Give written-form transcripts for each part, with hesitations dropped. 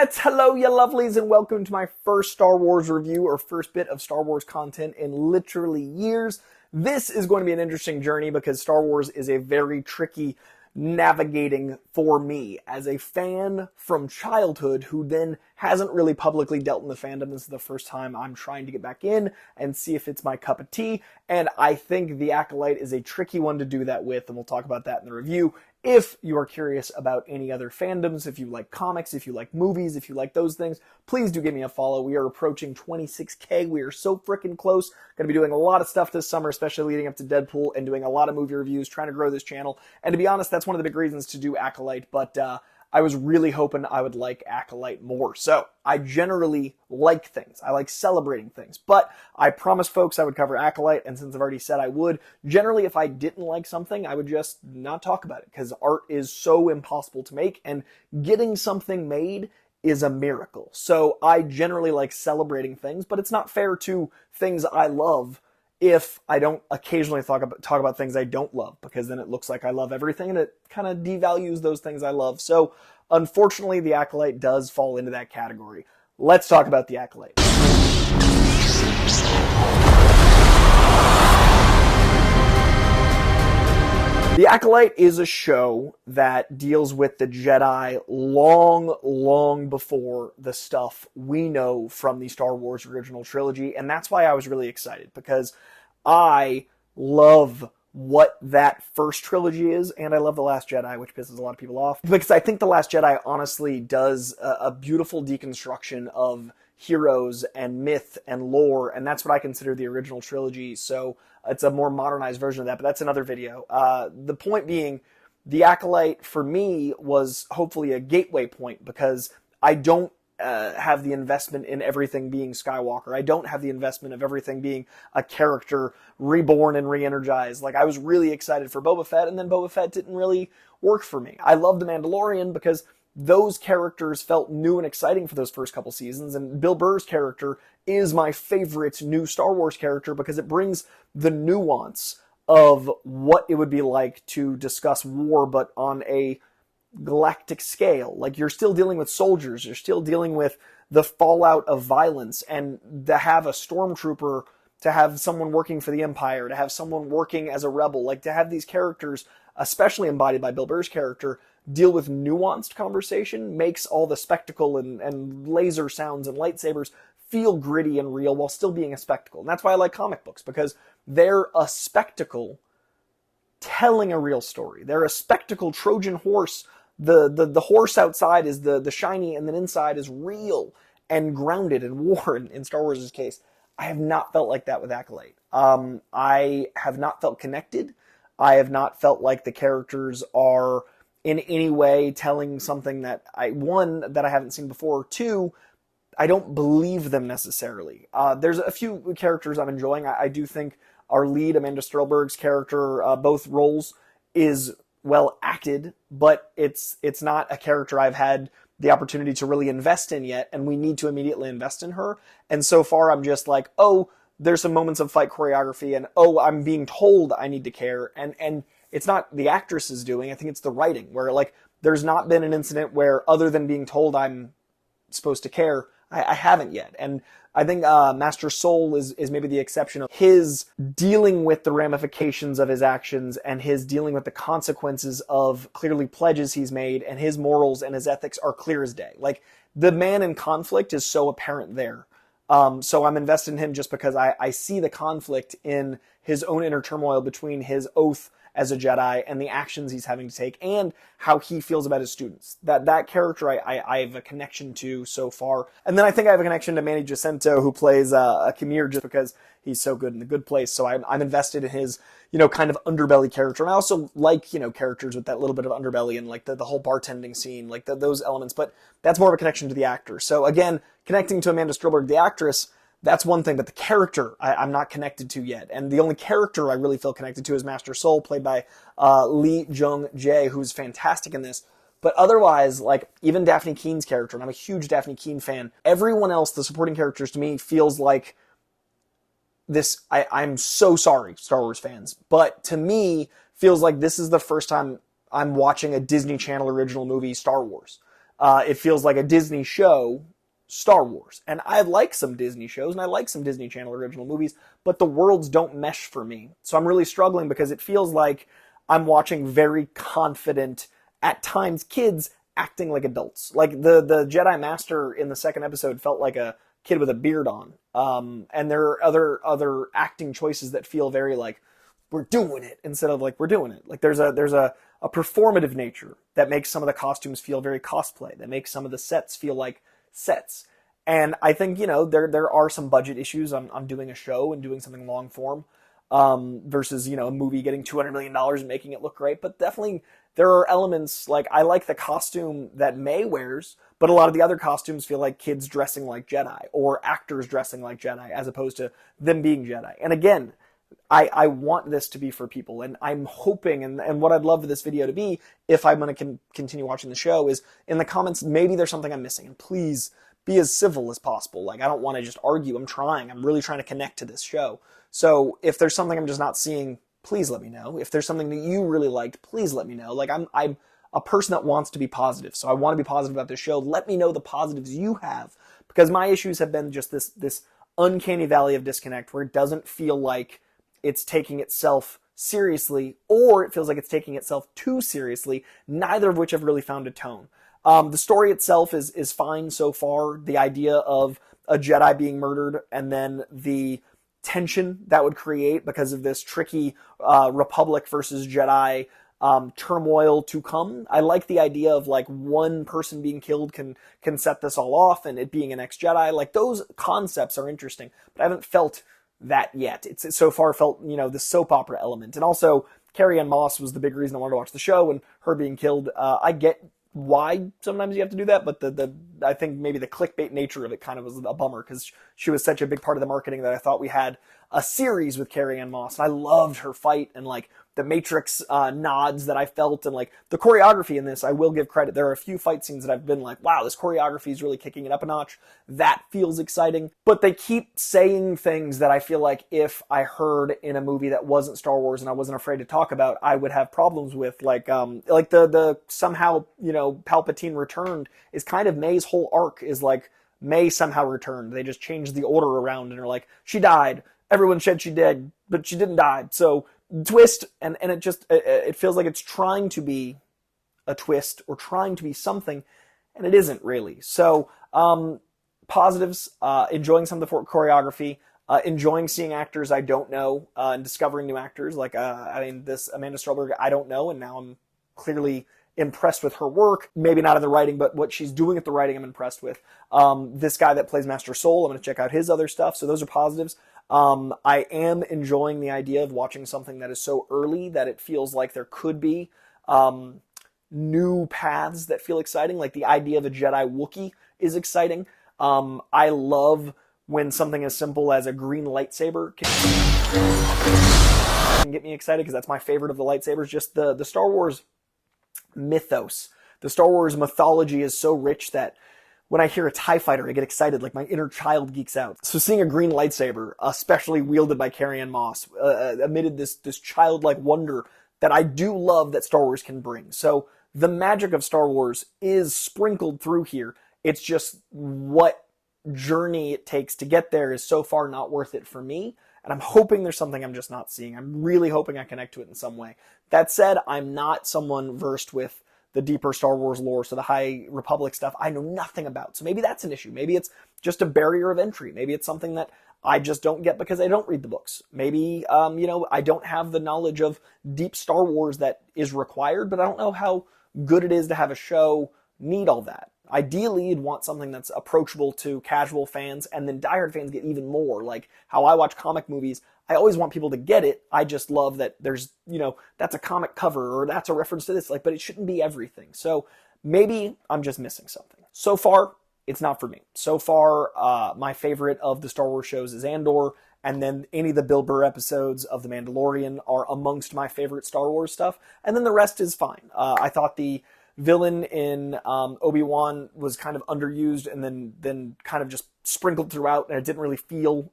Internet! Hello, you lovelies, and welcome to my first Star Wars review, or first bit of Star Wars content in literally years. This is going to be an interesting journey because Star Wars is a very tricky navigating for me as a fan from childhood who then hasn't really publicly dealt in the fandom. This is the first time I'm trying to get back in and see if it's my cup of tea, and I think the Acolyte is a tricky one to do that with, and we'll talk about that in the review. If you are curious about any other fandoms, if you like comics, if you like movies, if you like those things, please do give me a follow. We are approaching 26K. We are so freaking close. Going to be doing a lot of stuff this summer, especially leading up to Deadpool, and doing a lot of movie reviews, trying to grow this channel. And to be honest, that's one of the big reasons to do Acolyte, but I was really hoping I would like Acolyte more. So, I generally like things. I like celebrating things. But I promised folks I would cover Acolyte, and since I've already said I would, generally if I didn't like something, I would just not talk about it, because art is so impossible to make, and getting something made is a miracle. So, I generally like celebrating things, but it's not fair to things I love if I don't occasionally talk about things I don't love, because then it looks like I love everything and it kind of devalues those things I love. So, unfortunately, the Acolyte does fall into that category. Let's talk about the Acolyte. The Acolyte is a show that deals with the Jedi long before the stuff we know from the Star Wars original trilogy, and that's why I was really excited, because I love what that first trilogy is, and I love The Last Jedi, which pisses a lot of people off, because I think The Last Jedi honestly does a beautiful deconstruction of heroes and myth and lore, and that's what I consider the original trilogy. So it's a more modernized version of that, but that's another video. The point being, the Acolyte for me was hopefully a gateway point, because I don't have the investment in everything being Skywalker. I don't have the investment of everything being a character reborn and re-energized. Like, I was really excited for Boba Fett, and then Boba Fett didn't really work for me. I love The Mandalorian because those characters felt new and exciting for those first couple seasons, and Bill Burr's character is my favorite new Star Wars character because it brings the nuance of what it would be like to discuss war, but on a galactic scale. Like, you're still dealing with soldiers, you're still dealing with the fallout of violence, and to have a stormtrooper, to have someone working for the Empire, to have someone working as a rebel, like to have these characters, especially embodied by Bill Burr's character, deal with nuanced conversation makes all the spectacle and laser sounds and lightsabers feel gritty and real while still being a spectacle. And that's why I like comic books, because they're a spectacle telling a real story. They're a spectacle Trojan horse. The horse outside is the shiny, and then inside is real and grounded in war, in Star Wars' case. I have not felt like that with Acolyte. I have not felt connected. I have not felt like the characters are in any way telling something that that I haven't seen before, or two, I don't believe them necessarily. There's a few characters I'm enjoying. I do think our lead, Amanda Strelberg's character, both roles, is well acted, but it's not a character I've had the opportunity to really invest in yet, and we need to immediately invest in her. And so far, I'm just like, oh, there's some moments of fight choreography, and oh, I'm being told I need to care, and it's not the actress doing, I think it's the writing, where, like, there's not been an incident where, other than being told I'm supposed to care, I haven't yet. And I think Master Soul is maybe the exception of his dealing with the ramifications of his actions, and his dealing with the consequences of clearly pledges he's made, and his morals and his ethics are clear as day. Like, the man in conflict is so apparent there. So I'm invested in him just because I see the conflict in his own inner turmoil between his oath as a Jedi and the actions he's having to take, and how he feels about his students. That character I have a connection to so far. And then I think I have a connection to Manny Jacinto, who plays a Khmer, just because he's so good in The Good Place. So I'm invested in his, kind of underbelly character. And I also like, characters with that little bit of underbelly, and like the whole bartending scene, like those elements. But that's more of a connection to the actor. So again, connecting to Amanda Strelberg, the actress, that's one thing, but the character I'm not connected to yet. And the only character I really feel connected to is Master Soul, played by Lee Jung-jae, who's fantastic in this. But otherwise, like, even Daphne Keene's character, and I'm a huge Daphne Keene fan, everyone else, the supporting characters, to me, feels like this, I'm so sorry, Star Wars fans, but to me, feels like this is the first time I'm watching a Disney Channel original movie, Star Wars. It feels like a Disney show, Star Wars. And I like some Disney shows, and I like some Disney Channel original movies, but the worlds don't mesh for me. So I'm really struggling because it feels like I'm watching very confident, at times, kids acting like adults. Like the Jedi Master in the second episode felt like a kid with a beard on. And there are other acting choices that feel very like, we're doing it, instead of like, we're doing it. Like there's a performative nature that makes some of the costumes feel very cosplay, that makes some of the sets feel like sets. And I think, there are some budget issues on doing a show and doing something long form, versus, a movie getting $200 million and making it look great. But definitely there are elements, like I like the costume that May wears, but a lot of the other costumes feel like kids dressing like Jedi or actors dressing like Jedi as opposed to them being Jedi. And again, I want this to be for people, and I'm hoping, and what I'd love for this video to be, if I'm going to continue watching the show, is in the comments, maybe there's something I'm missing, and please be as civil as possible. Like, I don't want to just argue. I'm really trying to connect to this show. So if there's something I'm just not seeing, please let me know. If there's something that you really liked, please let me know. Like, I'm a person that wants to be positive, so I want to be positive about this show. Let me know the positives you have, because my issues have been just this uncanny valley of disconnect where it doesn't feel like it's taking itself seriously, or it feels like it's taking itself too seriously, neither of which have really found a tone. The story itself is fine so far. The idea of a Jedi being murdered and then the tension that would create because of this tricky Republic versus Jedi turmoil to come. I like the idea of like one person being killed can set this all off, and it being an ex-Jedi. Like, those concepts are interesting, but I haven't felt that yet. It's so far felt, the soap opera element. And also, Carrie-Anne Moss was the big reason I wanted to watch the show, and her being killed, I get why sometimes you have to do that, but I think maybe the clickbait nature of it kind of was a bummer, because she was such a big part of the marketing that I thought we had a series with Carrie-Anne Moss, and I loved her fight, and like the Matrix nods that I felt, and like the choreography in this, I will give credit. There are a few fight scenes that I've been like, wow, this choreography is really kicking it up a notch. That feels exciting. But they keep saying things that I feel like if I heard in a movie that wasn't Star Wars and I wasn't afraid to talk about, I would have problems with. Like the somehow, Palpatine returned is kind of May's whole arc, is like May somehow returned. They just changed the order around and are like, she died. Everyone said she did, but she didn't die. So twist, and it feels like it's trying to be a twist or trying to be something, and it isn't really. So positives, enjoying some of the choreography, enjoying seeing actors I don't know, and discovering new actors. Like this Amanda Strelberg I don't know, and now I'm clearly impressed with her work. Maybe not in the writing, but what she's doing at the writing I'm impressed with. This guy that plays Master Soul, I'm going to check out his other stuff. So those are positives. I am enjoying the idea of watching something that is so early that it feels like there could be new paths that feel exciting. Like the idea of a Jedi Wookiee is exciting. I love when something as simple as a green lightsaber can get me excited, because that's my favorite of the lightsabers. Just the Star Wars mythos. The Star Wars mythology is so rich that when I hear a TIE fighter, I get excited, like my inner child geeks out. So seeing a green lightsaber, especially wielded by Carrie-Anne Moss, emitted this childlike wonder that I do love that Star Wars can bring. So the magic of Star Wars is sprinkled through here. It's just what journey it takes to get there is so far not worth it for me. And I'm hoping there's something I'm just not seeing. I'm really hoping I connect to it in some way. That said, I'm not someone versed with the deeper Star Wars lore, so the High Republic stuff I know nothing about. So maybe that's an issue. Maybe it's just a barrier of entry. Maybe it's something that I just don't get because I don't read the books. Maybe, I don't have the knowledge of deep Star Wars that is required, but I don't know how good it is to have a show need all that. Ideally, you'd want something that's approachable to casual fans, and then diehard fans get even more. Like how I watch comic movies, I always want people to get it. I just love that there's, that's a comic cover or that's a reference to this, but it shouldn't be everything. So maybe I'm just missing something. So far, it's not for me. So far, my favorite of the Star Wars shows is Andor, and then any of the Bill Burr episodes of The Mandalorian are amongst my favorite Star Wars stuff, and then the rest is fine. I thought the villain in Obi-Wan was kind of underused and then kind of just sprinkled throughout, and it didn't really feel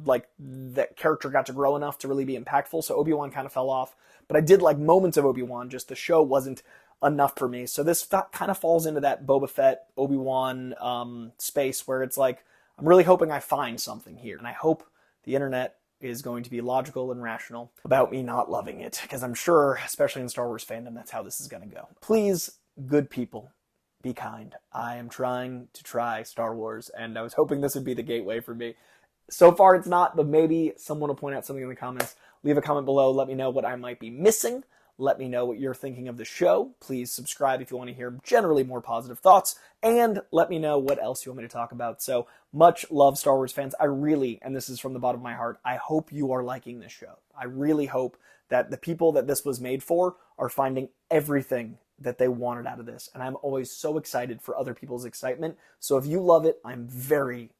like that character got to grow enough to really be impactful, so Obi-Wan kind of fell off. But I did like moments of Obi-Wan, just the show wasn't enough for me. So this kind of falls into that Boba Fett, Obi-Wan space where it's like, I'm really hoping I find something here. And I hope the internet is going to be logical and rational about me not loving it, because I'm sure, especially in Star Wars fandom, that's how this is going to go. Please, good people, be kind. I am trying to try Star Wars, and I was hoping this would be the gateway for me. So far it's not, but maybe someone will point out something in the comments. Leave a comment below. Let me know what I might be missing. Let me know what you're thinking of the show. Please subscribe if you want to hear generally more positive thoughts. And let me know what else you want me to talk about. So much love, Star Wars fans. I really, and this is from the bottom of my heart, I hope you are liking this show. I really hope that the people that this was made for are finding everything that they wanted out of this. And I'm always so excited for other people's excitement. So if you love it, I'm very,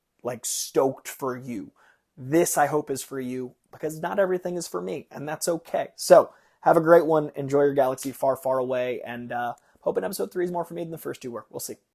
stoked for you. This, I hope, is for you, because not everything is for me, and that's okay. So have a great one. Enjoy your galaxy far, far away, and hoping episode 3 is more for me than the first 2 were. We'll see.